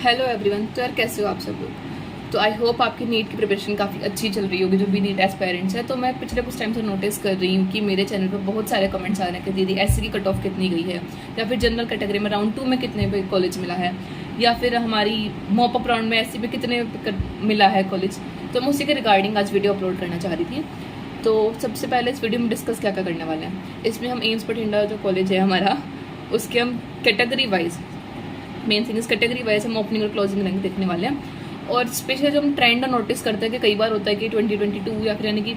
Hello everyone. तो यार कैसे हो आप सब लोग। तो आई होप आपकी नीट की प्रिपरेशन काफ़ी अच्छी चल रही होगी, जो भी नीट एस्पायरेंट्स है। तो मैं पिछले कुछ टाइम से नोटिस कर रही हूँ कि मेरे चैनल पर बहुत सारे कमेंट्स आ रहे हैं कि दीदी एससी की कट ऑफ कितनी गई है, या फिर जनरल कैटेगरी में राउंड 2 में कितने पे कॉलेज मिला है, या फिर हमारी मॉपअप राउंड में एससी पे कितने मिला है कॉलेज। तो मैं उसी के रिगार्डिंग आज वीडियो अपलोड करना चाह रही थी। तो सबसे पहले इस वीडियो में डिस्कस क्या क्या करने वाले हैं। इसमें हम एम्स बठिंडा जो कॉलेज है हमारा, उसके हम कैटेगरी वाइज, मेन थिंग इस कैटेगरी वाइज हम ओपनिंग और क्लोजिंग रैंक देखने वाले हैं। और स्पेशली जो हम ट्रेंड नोटिस करते हैं कि कई बार होता है कि 2022 या फिर यानी कि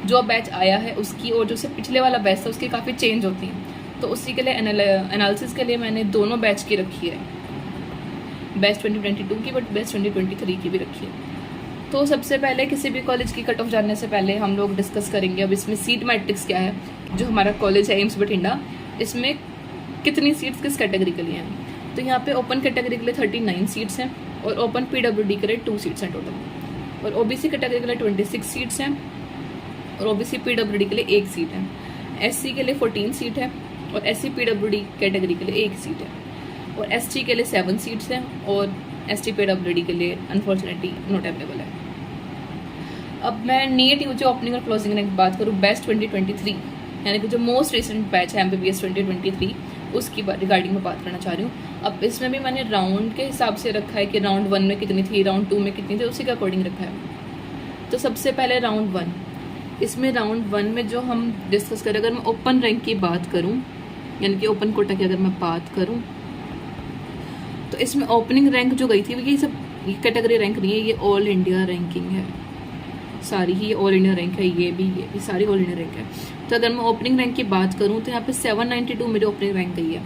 जो बैच आया है उसकी और जो से पिछले वाला बैच था उसकी काफ़ी चेंज होती है। तो उसी के लिए एनालिसिस के लिए मैंने दोनों बैच की रखी है, बैच 2022 की बट बैच 2023 की भी रखी है। तो सबसे पहले किसी भी कॉलेज की कट ऑफ जानने से पहले हम लोग डिस्कस करेंगे अब इसमें सीट मैट्रिक्स क्या है। जो हमारा कॉलेज है एम्स बठिंडा, इसमें कितनी सीट्स किस कैटेगरी के लिए हैं। तो यहाँ पे ओपन कैटेगरी के लिए 39 सीट्स हैं और ओपन पीडब्ल्यूडी के लिए 2 सीट्स हैं टोटल, और ओबीसी कैटेगरी के लिए 26 सीट्स हैं और ओबीसी पीडब्ल्यूडी के लिए 1 सीट है। एससी के लिए 14 सीट है और एससी पीडब्ल्यूडी कैटेगरी के लिए 1 सीट है, और एसटी के लिए 7 सीट्स हैं और एसटी पीडब्ल्यूडी के लिए अनफॉर्चुनेटली नॉट अवेलेबल है। अब मैं नीट यूजी ओपनिंग और क्लोजिंग रैंक बात करूँ बैच 2023, यानी कि जो मोस्ट रिसेंट बैच है MBBS 2023, उसकी रिगार्डिंग में बात करना चाह रही हूँ। अब इसमें भी मैंने राउंड के हिसाब से रखा है कि राउंड 1 में कितनी थी, राउंड 2 में कितनी थी, उसी के अकॉर्डिंग रखा है। तो सबसे पहले राउंड 1, इसमें राउंड 1 में जो हम डिस्कस करें, अगर मैं ओपन रैंक की बात करूँ यानी कि ओपन कोटा की अगर मैं बात करूँ, तो इसमें ओपनिंग रैंक जो गई थी ये सब कैटेगरी रैंक नहीं है, ये ऑल इंडिया रैंकिंग है सारी ही, ऑल इंडिया रैंक है, ये भी सारी ऑल इंडिया रैंक है। तो अगर मैं ओपनिंग रैंक की बात करूँ तो यहाँ पे 792 मेरी ओपनिंग रैंक गई है,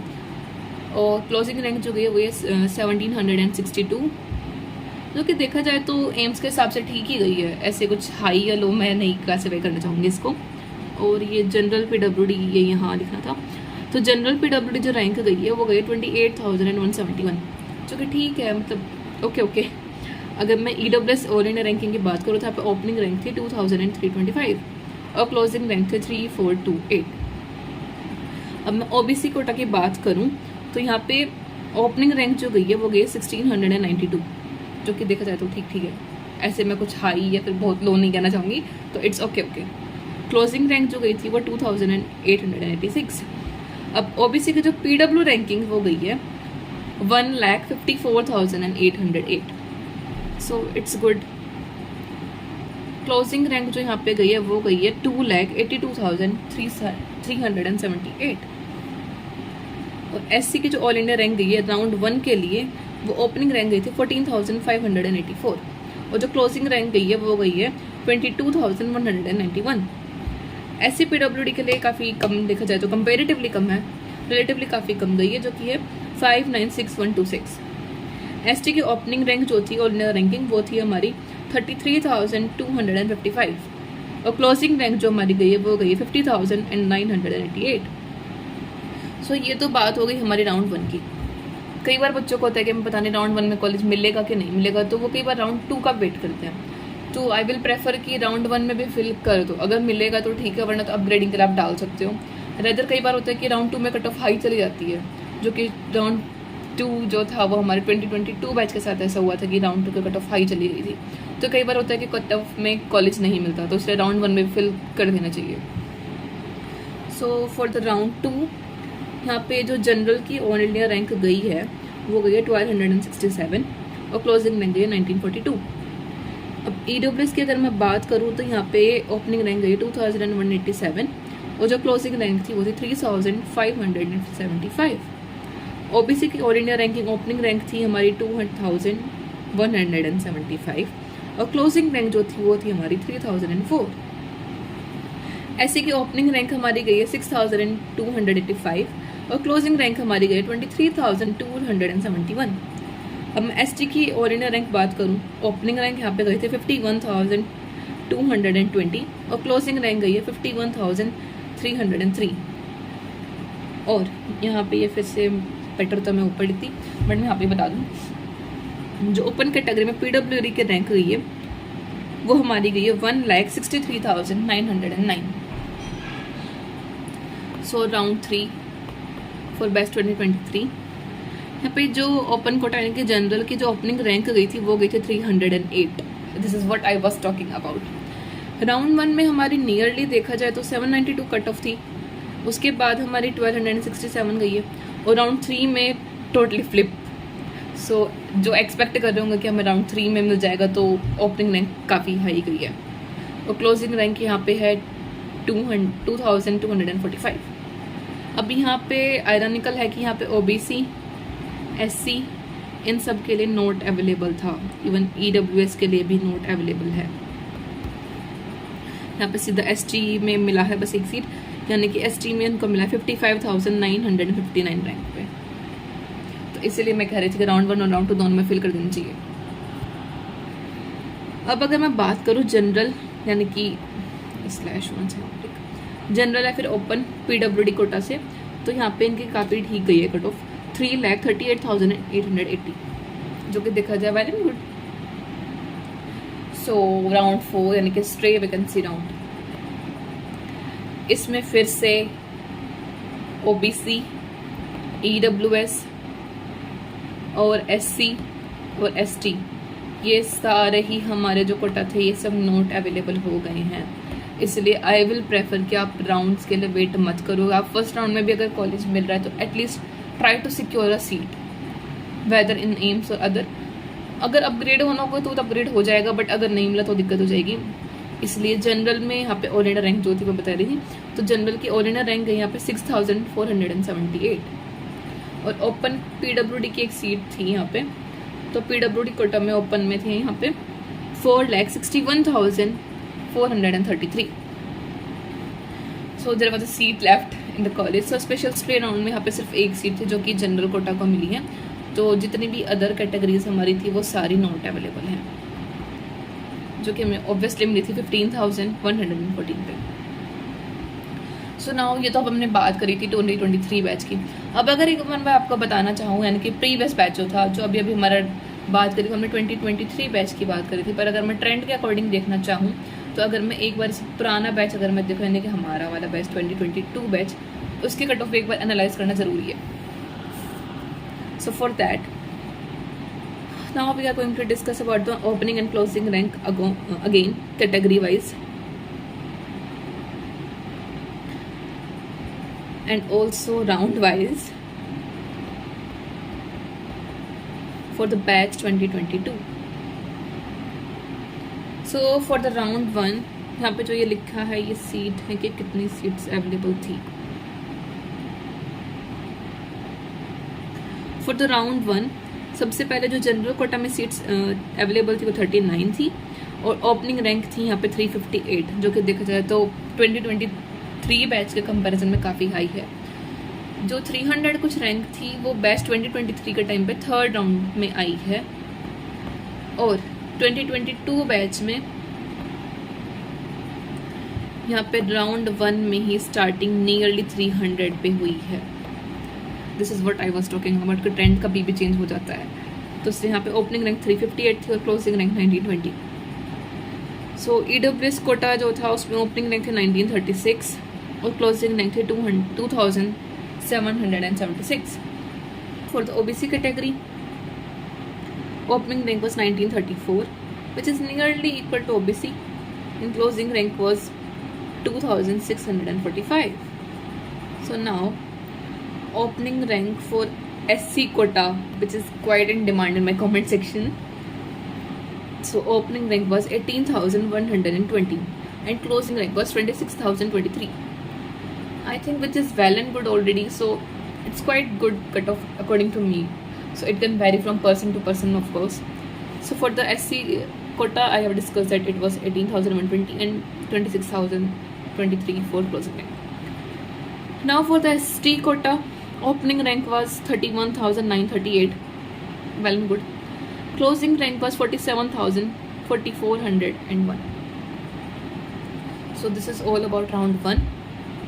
और क्लोजिंग रैंक जो गई है वो ये 1762, जो कि देखा जाए तो एम्स के हिसाब से ठीक ही गई है, ऐसे कुछ हाई या लो मैं नहीं क्लासीफाई करना चाहूँगी इसको। और ये जनरल पीडब्ल्यूडी ये यहाँ लिखना था, तो जनरल पीडब्ल्यूडी जो रैंक गई है वो गई 28,171, जो कि ठीक है, मतलब ओके। अगर मैं EWS ऑल इंडिया रैंकिंग की बात करूँ तो यहाँ पे ओपनिंग रैंक थी 2325 और क्लोजिंग रैंक थे 3428। अब मैं OBC कोटा की बात करूँ तो यहाँ पे ओपनिंग रैंक जो गई है वो गई 1692, जो कि देखा जाए तो ठीक है, ऐसे मैं कुछ हाई या फिर बहुत लो नहीं कहना चाहूँगी, तो इट्स ओके। क्लोजिंग रैंक जो गई थी वो 2886। अब OBC की जो PW रैंकिंग वो गई है 1,54,808, so it's good. Closing rank जो यहाँ पे गई है वो गई है 2,82,378, और SC की जो ऑल इंडिया रैंक गई है राउंड 1 के लिए वो ओपनिंग रैंक गई थी 14,584, और जो क्लोजिंग रैंक गई है वो गई है 22,191। SC PWD के लिए काफ़ी कम देखा जाए तो कंपेरेटिवली कम है, रिलेटिवली काफ़ी कम गई है, जो कि है 5,96,126। ST की ओपनिंग रैंक जो थी ऑल इंडिया रैंकिंग वो थी हमारी 33,255, और क्लोजिंग रैंक जो हमारी गई है वो गई है 50,988। सो ये तो बात हो गई हमारी राउंड 1 की। कई बार बच्चों को होता है कि मैं पता नहीं राउंड 1 में कॉलेज मिलेगा कि नहीं मिलेगा, तो वो कई बार राउंड 2 का वेट करते हैं। तो आई विल प्रेफर कि राउंड 1 में भी फिल कर दो, अगर मिलेगा तो ठीक है, वरना तो अपग्रेडिंग के लिए आप डाल सकते हो। रेदर कई बार होता है कि राउंड 2 में कट ऑफ हाई चली जाती है, जो कि राउंड 2 जो था वो हमारे 2022 बैच के साथ ऐसा हुआ था कि राउंड 2 की कट ऑफ हाई चली गई थी। तो कई बार होता है कि कट ऑफ में कॉलेज नहीं मिलता, तो इसलिए राउंड 1 में फिल कर देना चाहिए। सो फॉर द राउंड 2 यहाँ पे जो जनरल की ऑल इंडिया रैंक गई है वो गई है 1267 और क्लोजिंग रैंक गई है 1942। अब EWS की अगर मैं बात करूँ तो यहाँ पे ओपनिंग रैंक गई 2187 और जो क्लोजिंग रैंक थी वो थी 3575। OBC की all India ranking opening rank थी हमारी 2175 और क्लोजिंग रैंक जो थी वो थी हमारी 3004। SC की ओपनिंग रैंक हमारी गई है 6285 और क्लोजिंग रैंक हमारी गई 23,271। अब मैं ST की ऑल इंडिया रैंक बात करूं, ओपनिंग रैंक यहाँ पे गई थी 51,220 और क्लोजिंग रैंक गई है 51,303। और यहाँ पे ये फिर से बेटर तो मैं ऊपर थी, बट मैं यहाँ पे बता दूँ जो ओपन कैटेगरी में PWD की रैंक गई है वो हमारी गई है 1,63,909। सो राउंड 3 फॉर बेस्ट 2023 यहाँ पे जो ओपन कोटा यानी कि जनरल की जो ओपनिंग रैंक गई थी वो गई थी 308. This is what I was talking about. Round 1 में हमारी नियरली देखा जाए तो 792 कट ऑफ थी. उसके बाद हमारी 1267 गई है. और राउंड 3 में टोटली फ्लिप. सो जो एक्सपेक्ट कर रहे होंगे कि हमें राउंड 3 में मिल जाएगा, तो ओपनिंग रैंक काफ़ी हाई गई है. और क्लोजिंग रैंक यहाँ पे है 2245. अब यहाँ पे आयरनिकल है कि यहाँ पे OBC, SC इन सब के लिए नोट अवेलेबल था. इवन EWS के लिए भी नोट अवेलेबल है. यहाँ पे सीधा ST में मिला है बस एक सीट, यानी कि ST में उनको मिला 55,959 रैंक पे. तो इसीलिए मैं कह रही थी कि राउंड 1 और राउंड 2 दोनों में फिल कर देना चाहिए. अब अगर मैं बात करूँ जनरल यानी कि /1 जनरल है फिर ओपन PWD कोटा से, तो यहाँ पे इनकी काफ़ी ठीक गई है कट ऑफ 3,38,880, जो कि देखा जाए वेरी गुड. सो राउंड 4 यानी कि स्ट्रे वैकेंसी राउंड, इसमें फिर से OBC, EWS और SC और ST ये सारे ही हमारे जो कोटा थे ये सब नोट अवेलेबल हो गए हैं. इसलिए आई विल प्रेफर कि आप राउंड्स के लिए वेट मत करो. आप फर्स्ट राउंड में भी अगर कॉलेज मिल रहा है तो at least try to secure a seat whether in AIIMS और अदर. अगर अपग्रेड होना होगा तो अपग्रेड हो जाएगा, बट अगर नहीं मिला तो दिक्कत हो जाएगी. इसलिए जनरल में यहाँ पे ऑल इंडिया रैंक जो थी मैं बता रही थी, तो जनरल की ऑल इंडिया रैंक गई यहाँ पे 6,478. और ओपन PWD की एक सीट थी यहाँ पे, तो PWD कोटा में ओपन में थे यहाँ पे 4,61,433. So there was a seat left in the college. So special stray round में यहाँ पे सिर्फ एक सीट थी जो कि जनरल कोटा को मिली है. तो जितनी भी अदर कैटेगरीज हमारी थी वो सारी नॉट अवेलेबल हैं, जो कि हमें ऑब्वियसली मिली थी 15,114 पे. सो नाउ ये तो अब हमने बात करी थी 2023 बैच की. अब अगर एक बार मैं आपको बताना चाहूँ यानी कि प्रीवियस बैच जो था, जो अभी अभी हमारा बात करी, हमने 2023 बैच की बात करी थी, पर अगर मैं ट्रेंड के अकॉर्डिंग देखना चाहूँ तो अगर मैं एक बार इस पुराना बैच अगर मैं देखूँ यानी कि हमारा वाला बैच 2022 बैच, उसकी कट ऑफ एक बार एनालाइज करना ज़रूरी है. So for that now we are going to discuss about the opening and closing rank again category wise and also round wise for the batch 2022. So for the round 1 यहाँ पे जो ये लिखा है ये सीट है कि कितनी सीट्स अवेलेबल थी. For the round 1 सबसे पहले जो जनरल कोटा में सीट्स अवेलेबल थी वो 39 थी और ओपनिंग रैंक थी यहाँ पे 358, जो कि देखा जाए तो 2023 बैच के कंपैरिजन में काफ़ी हाई है. जो 300 कुछ रैंक थी वो बैच 2023 के टाइम पे थर्ड राउंड में आई है, और 2022 बैच में यहाँ पे राउंड 1 में ही स्टार्टिंग नियरली 300 पे हुई है. This is what I was talking about कि ट्रेंड कभी भी चेंज हो जाता है. तो इसलिए यहाँ पे ओपनिंग रैंक 358 थी और क्लोजिंग रैंक 1920. सो EWS कोटा जो था उसमें ओपनिंग रैंक थे 1936 और क्लोजिंग रैंक थे 2,776. For the OBC category opening rank was 1934, which is nearly equal to OBC, and closing rank was 2,645. So now opening rank for SC quota, which is quite in demand in my comment section. So opening rank was 18,120 and closing rank was 26,023. I think which is well and good already, so it's quite good cutoff according to me. So it can vary from person to person, of course. So for the SC quota, I have discussed that it was 18,120 and 26,023 for closing rank. Now for the ST quota, opening rank was 31,938, well and good. Closing rank was 47,401. So this is all about round 1.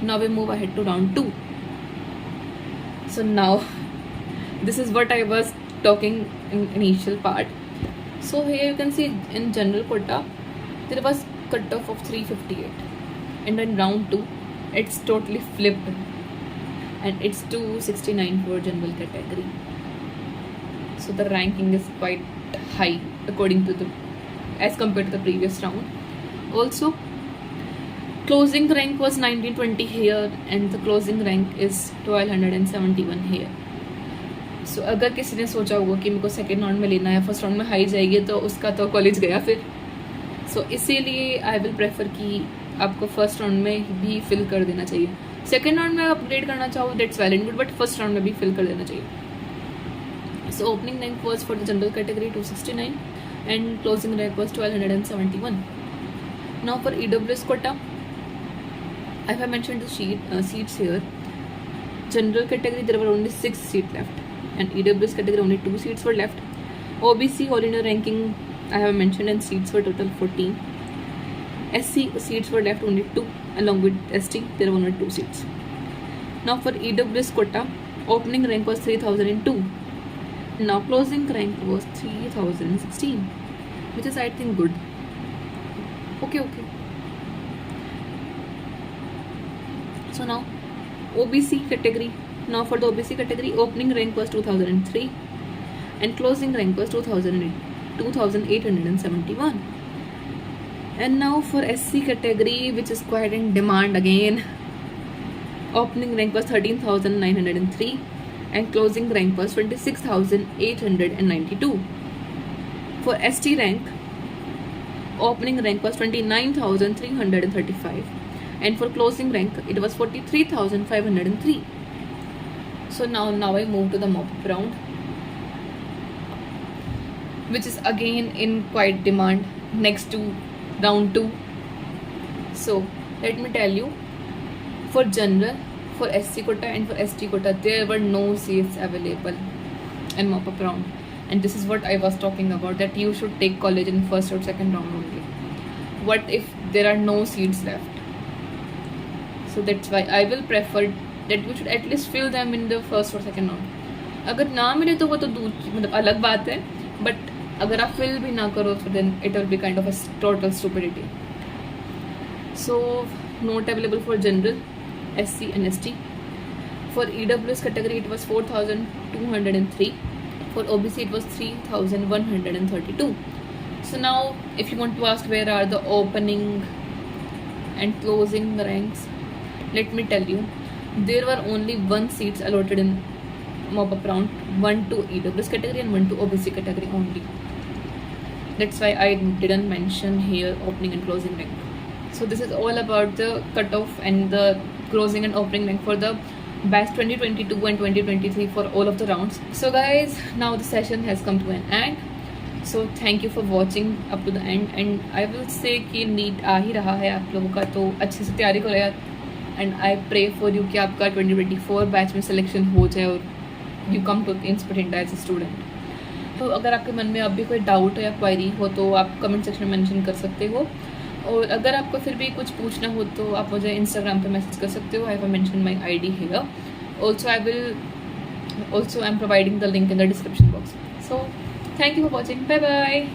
Now we move ahead to round 2. So now this is what I was talking in initial part. So here you can see in general quota there was cutoff of 358, and in round 2 it's totally flipped and it's 269 for general category. so the ranking is quite high according to the as compared to the previous round. Also, closing rank was 1920 here and the closing rank is 1271 here. So अगर किसी ने सोचा होगा कि मेरे को second round में लेना है, फर्स्ट राउंड में हाई जाएगी, तो उसका तो कॉलेज गया फिर. सो इसीलिए आई विल प्रेफर कि आपको फर्स्ट राउंड में भी फिल कर देना चाहिए. सेकेंड राउंड में अपग्रेड करना चाहो that's well and good, but first round में भी फिल कर देना चाहिए. So opening rank was for the general category 269 and closing rank was 1271. Now for EWS quota, I have mentioned the seats here. General category there were only 6 seats left, and EWS category only 2 seats were left. OBC all India ranking I have mentioned, and seats were total 14. SC seats were left only 2, along with ST there were only 2 seats. Now for EWS quota, opening rank was 3002. Now closing rank was 3016, which is I think good. Okay. So now OBC category. Now for the OBC category, opening rank was 2003 and closing rank was 2871. And now for SC category, which is quite in demand again, opening rank was 13,903 and closing rank was 26,892. For ST rank, opening rank was 29,335 and for closing rank it was 43,503. So now I move to the mop-up round, which is again in quite demand next to round 2. So let me tell you, for general, for SC quota and for ST quota, there were no seats available in mop-up round, and this is what I was talking about, that you should take college in first or second round only. What if there are no seats left? So that's why I will prefer that you should at least fill them in the first or second round. अगर ना मिले तो वो तो मतलब अलग बात है, but अगर आप fill भी ना करो तो then it will be kind of a total stupidity. So not available for general, SC and ST. For EWS category it was 4,203. For OBC it was 3,132. So now if you want to ask where are the opening and closing ranks, let me tell you, there were only 1 seats allotted in mop-up round, 1 to EWS category and 1 to OBC category only. That's why I didn't mention here opening and closing rank. So this is all about the cutoff and the closing and opening rank for the batch 2022 and 2023 for all of the rounds. So guys, now the session has come to an end. So thank you for watching up to the end, and I will say कि NEET आ ही रहा है आप लोगों का, तो अच्छे से तैयारी करो यार. And I pray for you कि आपका 2024 बैच में सिलेक्शन हो जाए और you come to inspire India as a student. तो अगर आपके मन में अब भी कोई डाउट हो या क्वायरी हो तो आप कमेंट सेक्शन में मेंशन कर सकते हो, और अगर आपको फिर भी कुछ पूछना हो तो आप मुझे इंस्टाग्राम पे मैसेज कर सकते हो. I have mention my ID here. Also I am providing the link in the description box. So thank you for watching. Bye bye.